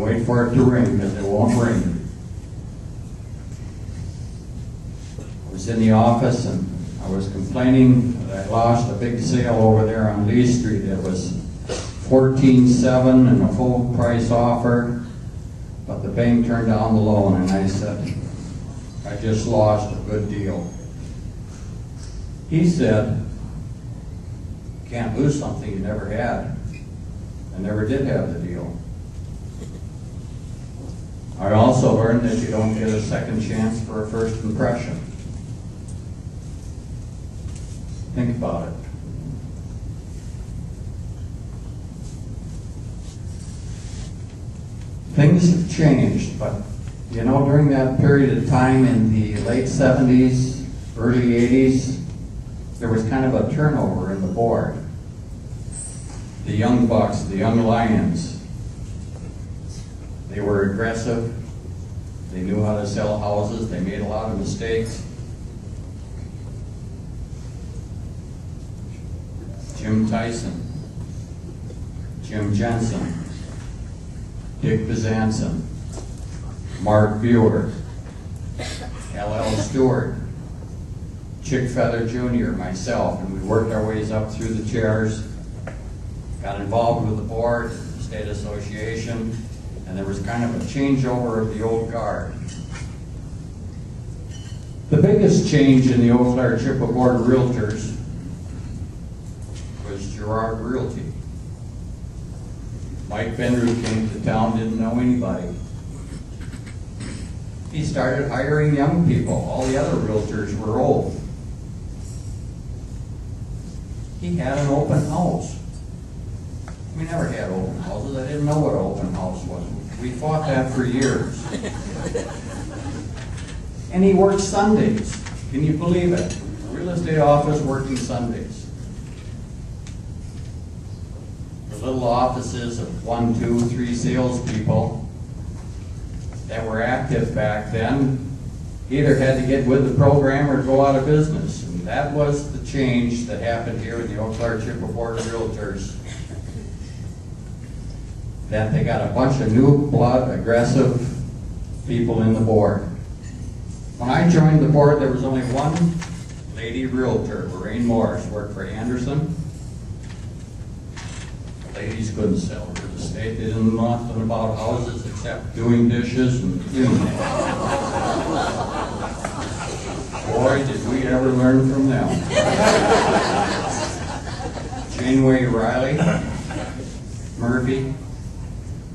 and wait for it to ring, because it won't ring. I was in the office and I was complaining that I lost a big sale over there on Lee Street. It was $14,700 and a full price offer, but the bank turned down the loan, and I said, I just lost a good deal. He said, you can't lose something you never had. I never did have the deal. I also learned that you don't get a second chance for a first impression. Think about it. Things have changed, but you know, during that period of time in the late 70s, early 80s, there was kind of a turnover in the board. The young bucks, the young lions, they were aggressive. They knew how to sell houses. They made a lot of mistakes. Jim Tyson, Jim Jensen, Dick Bezanson, Mark Buer, L.L. Stewart, Chick Feather Jr., myself, and we worked our ways up through the chairs, got involved with the board, the state association, and there was kind of a changeover of the old guard. The biggest change in the Eau Claire Chippewa Board of Realtors was Gerard Realty. Mike Benru came to town, didn't know anybody. He started hiring young people. All the other realtors were old. He had an open house. We never had open houses. I didn't know what an open house was. We fought that for years. And he worked Sundays. Can you believe it? Real estate office working Sundays. The little offices of 1, 2, 3 salespeople that were active back then either had to get with the program or go out of business. And that was the change that happened here in the Eau Claire Chippewa Board of Realtors. That they got a bunch of new blood, aggressive people in the board. When I joined the board, there was only one lady realtor, Lorraine Morris, worked for Anderson. The ladies couldn't sell real estate. They didn't know nothing about houses except doing dishes and boy, did we ever learn from them. Janeway Riley, Murphy,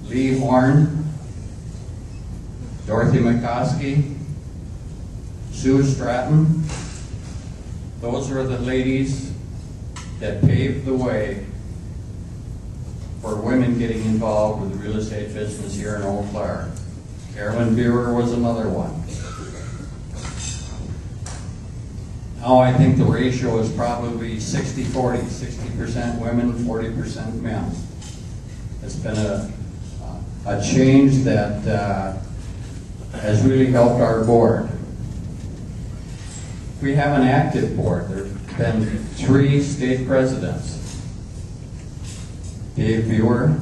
Lee Horn, Dorothy McCoskey, Sue Stratton. Those are the ladies that paved the way for women getting involved with the real estate business here in Eau Claire. Carolyn Buer was another one. Now I think the ratio is probably 60-40, 60% women, 40% men. It's been a change that has really helped our board. We have an active board. There have been 3 state presidents. Dave Buer,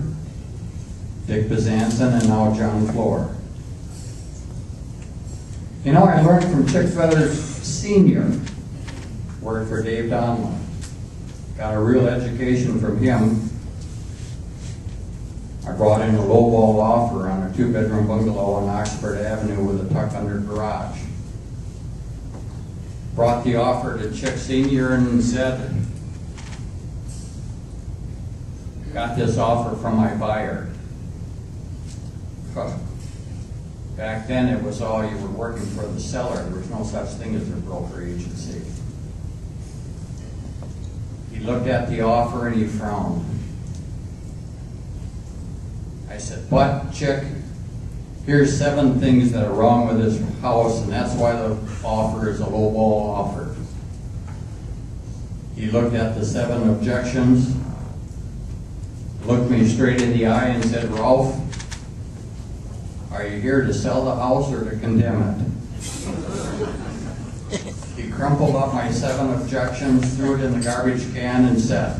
Dick Bezanson, and now John Floor. You know, I learned from Chick Feather Sr., worked for Dave Donlin. Got a real education from him. I brought in a lowball offer on a 2-bedroom bungalow on Oxford Avenue with a tuck-under garage. Brought the offer to Chick Sr. and said, got this offer from my buyer. Back then it was all you were working for the seller. There was no such thing as a broker agency. He looked at the offer and he frowned. I said, but Chick, here's 7 things that are wrong with this house, and that's why the offer is a lowball offer. He looked at the 7 objections, looked me straight in the eye and said, Rolf, are you here to sell the house or to condemn it? He crumpled up my 7 objections, threw it in the garbage can and said,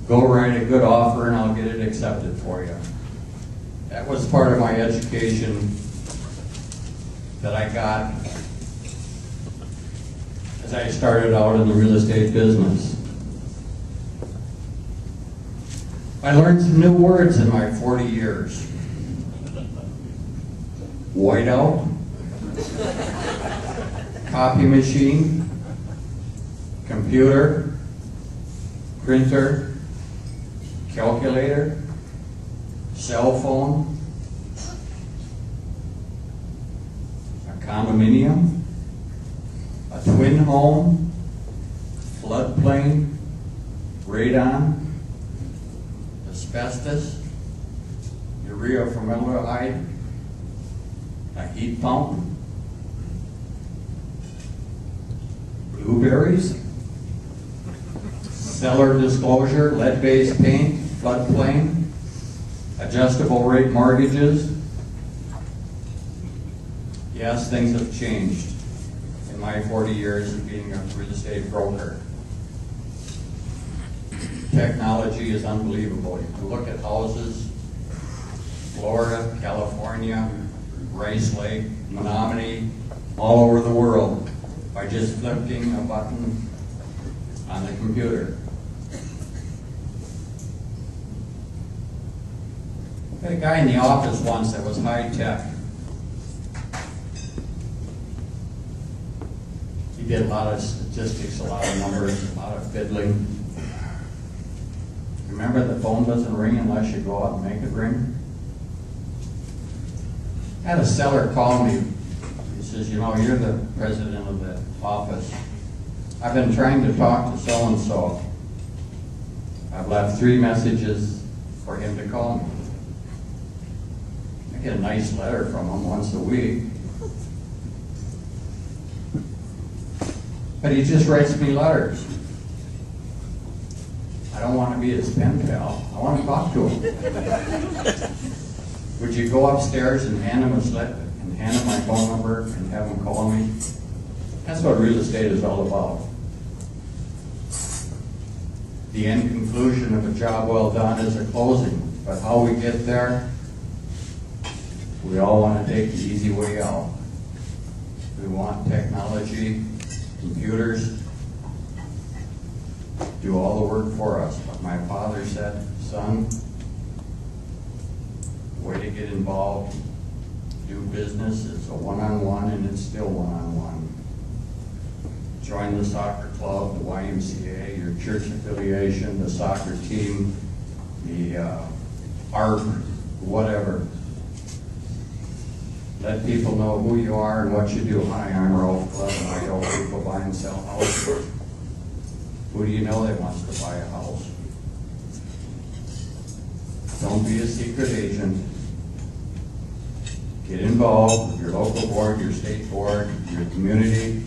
go write a good offer and I'll get it accepted for you. That was part of my education that I got as I started out in the real estate business. I learned some new words in my 40 years. Whiteout, copy machine, computer, printer, calculator, cell phone, a condominium, a twin home, floodplain, radon, asbestos, urea formaldehyde, a heat pump, blueberries, seller disclosure, lead-based paint, floodplain, adjustable rate mortgages. Yes, things have changed in my 40 years of being a real estate broker. Technology is unbelievable. You can look at houses, Florida, California, Rice Lake, Menominee, all over the world by just flipping a button on the computer. I had a guy in the office once that was high tech. He did a lot of statistics, a lot of numbers, a lot of fiddling. Remember, the phone doesn't ring unless you go out and make it ring? I had a seller call me. He says, you know, you're the president of the office. I've been trying to talk to so-and-so. I've left 3 messages for him to call me. I get a nice letter from him once a week. But he just writes me letters. I don't want to be his pen pal. I want to talk to him. Would you go upstairs and hand him a slip and hand him my phone number and have him call me? That's what real estate is all about. The end conclusion of a job well done is a closing. But how we get there, we all want to take the easy way out. We want technology, computers, do all the work for us. But my father said, son, the way to get involved, do business is a one-on-one, and it's still one-on-one. Join the soccer club, the YMCA, your church affiliation, the soccer team, the art, whatever. Let people know who you are and what you do. Hi, I'm Rolf Kleven. I help people buy and sell houses. Who do you know that wants to buy a house? Don't be a secret agent. Get involved with your local board, your state board, your community,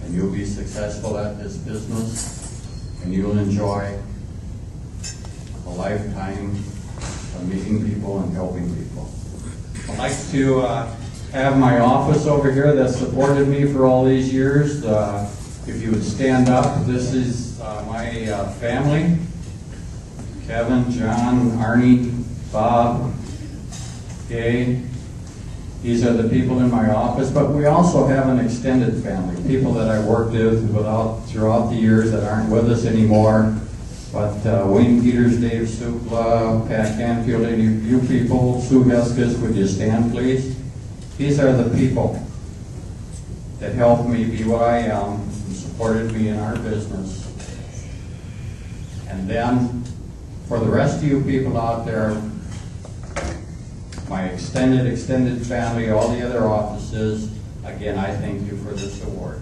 and you'll be successful at this business, and you'll enjoy a lifetime of meeting people and helping people. I'd like to have my office over here that supported me for all these years. If you would stand up, this is my family. Kevin, John, Arnie, Bob, Gay. These are the people in my office, but we also have an extended family, people that I worked with throughout the years that aren't with us anymore. But Wayne Peters, Dave Supla, Pat Canfield, any of you people, Sue Heskis, would you stand, please? These are the people that helped me be what I am and supported me in our business. And then, for the rest of you people out there, my extended family, all the other offices, again, I thank you for this award.